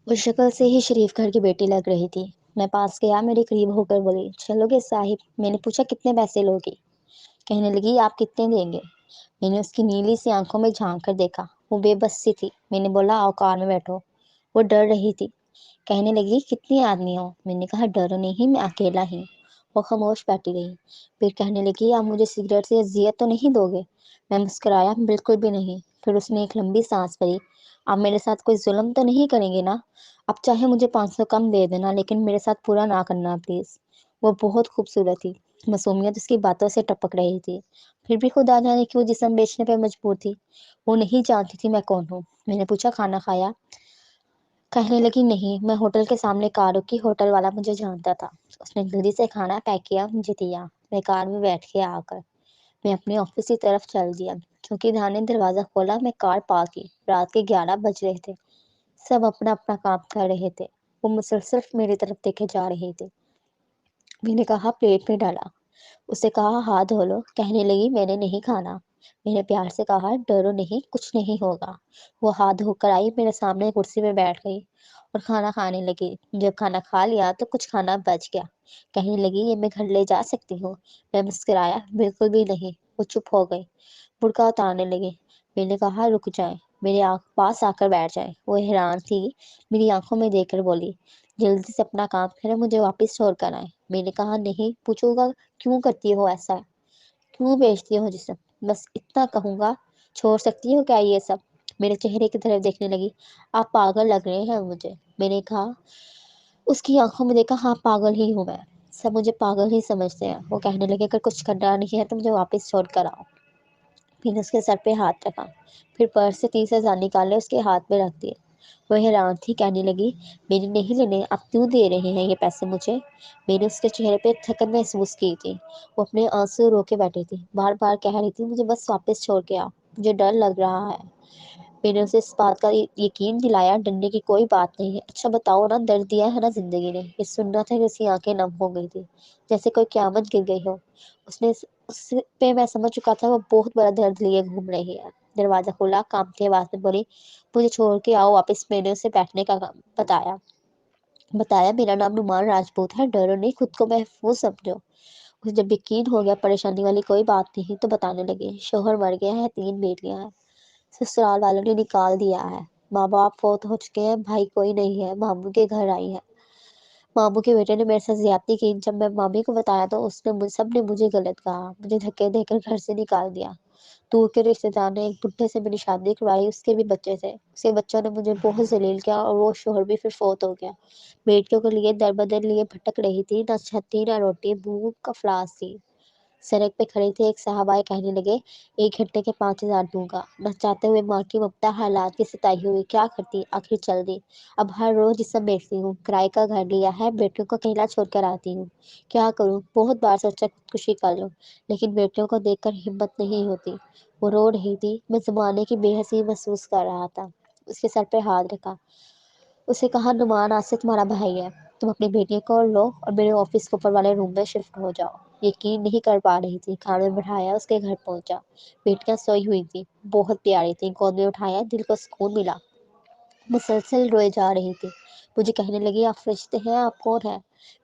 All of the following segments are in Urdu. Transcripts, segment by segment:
وہ شکل سے ہی شریف گھر کی بیٹی لگ رہی تھی۔ میں پاس گیا، میرے قریب ہو کر بولی، چلو گے صاحب؟ میں نے پوچھا، کتنے پیسے لوگی؟ کہنے لگی، آپ کتنے دیں گے؟ میں نے اس کی نیلی سی آنکھوں میں جھانک کر دیکھا، وہ بے بس سی تھی۔ میں نے بولا، آؤ کار میں بیٹھو۔ وہ ڈر رہی تھی۔ کہنے لگی، کتنی آدمی ہو؟ میں نے کہا، ڈرو نہیں، میں اکیلا ہی۔ وہ خاموش بیٹھی رہی، پھر کہنے لگی، آپ مجھے سگریٹ سے اذیت تو نہیں دو گے؟ میں مسکرایا، بالکل بھی نہیں۔ پھر اس نے ایک لمبی سانس بھری، آپ میرے ساتھ کوئی ظلم تو نہیں کریں گے نا؟ اب چاہے مجھے 500 کم دے دینا، لیکن میرے ساتھ پورا نہ کرنا پلیز۔ وہ بہت خوبصورت تھی، معصومیت اس کی باتوں سے ٹپک رہی تھی، پھر بھی خدا جانے کہ وہ جسم بیچنے پہ مجبور تھی۔ وہ نہیں جانتی تھی میں کون ہوں۔ میں نے پوچھا، کھانا کھایا؟ کہنے لگی، نہیں، میں ہوٹل کے سامنے کار رکی، ہوٹل والا مجھے جانتا تھا۔ اس نے جلدی سے کھانا پیک کیا، مجھے دیا۔ میں کار میں بیٹھ کے آ کر میں اپنے آفس کی طرف چل دیا۔ کیونکہ دھیان نے دروازہ کھولا، میں کار پارک کی۔ رات کے 11 بج رہے تھے، سب اپنا اپنا کام کر رہے تھے۔ وہ مسلسل میری طرف دیکھے جا رہے تھے۔ میں نے کہا، پلیٹ میں ڈالا۔ اسے کہا، ہاتھ دھو لو۔ کہنے لگی، میں نے نہیں کھانا۔ میں نے پیار سے کہا، ڈرو نہیں، کچھ نہیں ہوگا۔ وہ ہاتھ دھو کر آئی، میرے سامنے کرسی پہ بیٹھ گئی اور کھانا کھانے لگی۔ جب کھانا کھا لیا تو کچھ کھانا بچ گیا۔ کہنے لگی، یہ میں گھر لے جا سکتی ہوں؟ میں مسکرایا، بالکل بھی نہیں۔ وہ چپ ہو گئی، برقع اتارنے لگی۔ میں نے کہا، رک جائیں، میرے پاس آ کر بیٹھ جائیں۔ وہ حیران تھی، میری آنکھوں میں دیکھ کر بولی، جلدی سے اپنا کام کریں، مجھے واپس چھوڑ کر آئیں۔ میں نے کہا، نہیں، پوچھوں گا کیوں کرتی ہو ایسا؟ کیوں بیچتی ہو جسم؟ بس اتنا کہوں گا، چھوڑ سکتی ہو کیا یہ سب؟ میرے چہرے کی طرف دیکھنے لگی، آپ پاگل لگ رہے ہیں مجھے۔ میں نے کہا، اس کی آنکھوں میں دیکھا، ہاں، پاگل ہی ہوں میں، سب مجھے پاگل ہی سمجھتے ہیں۔ وہ کہنے لگے، اگر کچھ کرنا نہیں ہے تو مجھے واپس چھوڑ کر آؤ۔ پھر نے اس کے سر پہ ہاتھ رکھا، پھر پرس سے 30,000 نکالے اس کے ہاتھ میں رکھ دیے۔ وہ حیران تھی، کہنے لگی، میں نے نہیں لینے، آپ کیوں دے رہے ہیں یہ پیسے مجھے؟ میں نے اس کے چہرے پہ تھکن محسوس کی تھی۔ وہ اپنے آنسو رو کے بیٹھی تھی، بار بار کہہ رہی تھی، مجھے بس واپس چھوڑ کے آؤ، مجھے ڈر لگ رہا ہے۔ میں نے اسے اس بات کا یقین دلایا، ڈرنے کی کوئی بات نہیں ہے۔ اچھا بتاؤ نا، درد دیا ہے نا زندگی نے؟ یہ سننا تھا کہ اس کی آنکھیں نم ہو گئی تھی، جیسے کوئی قیامت گر گئی ہو۔ اس پہ میں سمجھ چکا تھا وہ بہت بڑا درد لیے گھوم رہی ہے۔ دروازہ کھولا، کانپتی آواز میں بولی، مجھے چھوڑ کے آؤ واپس۔ میں نے اسے بیٹھنے کا بتایا، میرا نام نعمان راجپوت ہے، ڈرو نہیں، خود کو محفوظ سمجھو۔ اسے جب یقین ہو گیا پریشانی والی کوئی بات نہیں تو بتانے لگے، شوہر مر گیا ہے، 3 بیٹیاں ہیں، سسرال والوں نے نکال دیا ہے، ماں باپ فوت ہو چکے ہیں، بھائی کوئی نہیں ہے، ماموں کے گھر آئی ہے، ماموں کے بیٹے نے میرے ساتھ زیادتی کی۔ جب میں مامی کو بتایا تو سب نے مجھے غلط کہا، مجھے دھکے دے کر گھر سے نکال دیا۔ دور کے رشتے دار نے ایک بڈھے سے میری شادی کروائی، اس کے بھی بچے تھے، اس کے بچوں نے مجھے بہت ذلیل کیا اور وہ شوہر بھی پھر فوت ہو گیا۔ بیٹیوں کے لیے در بدر لیے بھٹک رہی تھی، نہ چھت تھی نہ روٹی، بھوک کا افلاس تھی۔ سڑک پہ کھڑے تھے، ایک صاحب آئے، کہنے لگے، 1 گھنٹے کے 5,000 دوں گا۔ نہ چاہتے ہوئے ماں کی ممتا حالات کی ستائی ہوئی، کیا کرتی، آخر چل دی۔ اب ہر روز جسم بیچتی ہوں، کرائے کا گھر لیا ہے، بیٹیوں کو اکیلا چھوڑ کر آتی ہوں، کیا کروں؟ بہت بار سوچا خودکشی کر لوں، لیکن بیٹیوں کو دیکھ کر ہمت نہیں ہوتی۔ وہ رو رہی تھی، میں زمانے کی بے حسی محسوس کر رہا تھا۔ اس کے سر پہ ہاتھ رکھا، اسے کہا، نعمان آج سے تمہارا بھائی ہے، تم اپنی بیٹیوں کو لو اور میرے آفس کے اوپر والے روم میں شفٹ ہو جاؤ۔ یقین نہیں کر پا رہی تھی، کھانے میں بٹھایا، اس کے گھر پہنچا، بیٹیاں سوئی ہوئی تھی، بہت پیاری تھی، گود میں اٹھایا، دل کو سکون ملا۔ مسلسل روئے جا رہی تھی، مجھے کہنے لگی، آپ فرشتے ہیں، آپ کون ہیں؟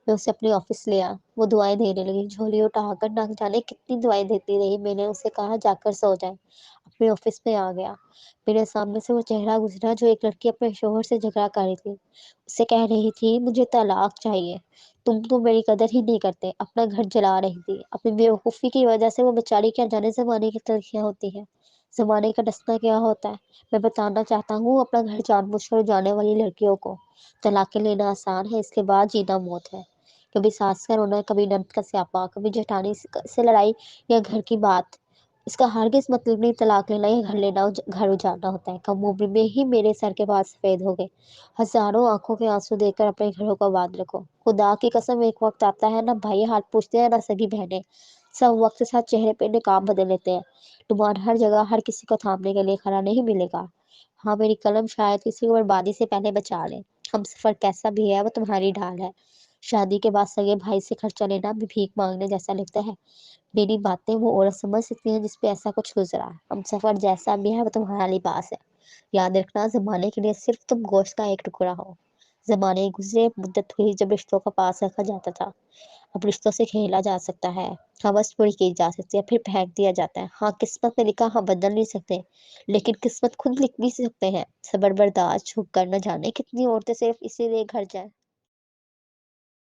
میں اسے اپنے آفس لے آیا، وہ دعائیں دینے لگی، جھولی اٹھا کر نہ جانے کتنی دعائیں دیتی رہی۔ میں نے اسے کہا، جا کر سو جائیں۔ اپنے آفس میں آ گیا، میرے سامنے سے وہ چہرہ گزرا جو ایک لڑکی اپنے شوہر سے جھگڑا کر رہی تھی، اسے کہہ رہی تھی، مجھے طلاق چاہیے، تم تو میری قدر ہی نہیں کرتے، اپنا گھر جلا رہی تھی۔ اپنی بیوقوفی کی وجہ سے وہ بیچاری کیا جانے زمانے کی تلخیاں ہوتی ہیں، زمانے کا ڈسنا کیا ہوتا ہے۔ میں بتانا چاہتا ہوں اپنا گھر جان بوجھ کر جانے والی لڑکیوں کو، طلاقیں لینا آسان ہے، اس کے بعد جینا موت ہے۔ کبھی ساس کا رونا، کبھی نند کا سیاپا، کبھی جٹھانی سے لڑائی یا گھر کی بات، اس کا ہرگز مطلب نہیں طلاق لینا یا گھر لینا، گھر اجارنا ہوتا ہے۔ کم عمر میں ہی میرے سر کے بال سفید ہو گئے۔ ہزاروں آنکھوں کے آنسو دے کر اپنے گھروں کو آباد رکھو، خدا کی قسم ایک وقت آتا ہے، نہ بھائی ہاتھ پوچھتے ہیں نہ سگی بہنیں، سب وقت کے ساتھ چہرے پہ نقاب بدل لیتے ہیں۔ تمہارا ہر جگہ ہر کسی کو تھامنے کے لیے کھڑا نہیں ملے گا۔ ہاں، میری قلم شاید کسی کو بربادی سے پہلے بچا لے، ہم سفر کیسا بھی ہے وہ تمہاری ڈھال ہے۔ شادی کے بعد سگے بھائی سے خرچہ لینا بھی بھیک مانگنے جیسا لگتا ہے۔ میری باتیں وہ عورت سمجھ سکتی ہیں جس پہ ایسا کچھ گزرا، ہم سفر جیسا بھی ہے وہ تمہارا لباس ہے۔ یاد رکھنا، زمانے کے لیے صرف تم گوشت کا ایک ٹکڑا ہو۔ زمانے گزرے، مدت ہوئی جب رشتوں کا پاس رکھا جاتا تھا، اب رشتوں سے کھیلا جا سکتا ہے، ہوس پوری کی جا سکتی ہے، پھر پھینک دیا جاتا ہے۔ ہاں قسمت میں لکھا ہم بدل نہیں سکتے، لیکن قسمت خود لکھ بھی سکتے ہیں۔ صبر برداشت چھپ کر نہ جانے کتنی عورتیں صرف اسی لیے گھر جائیں۔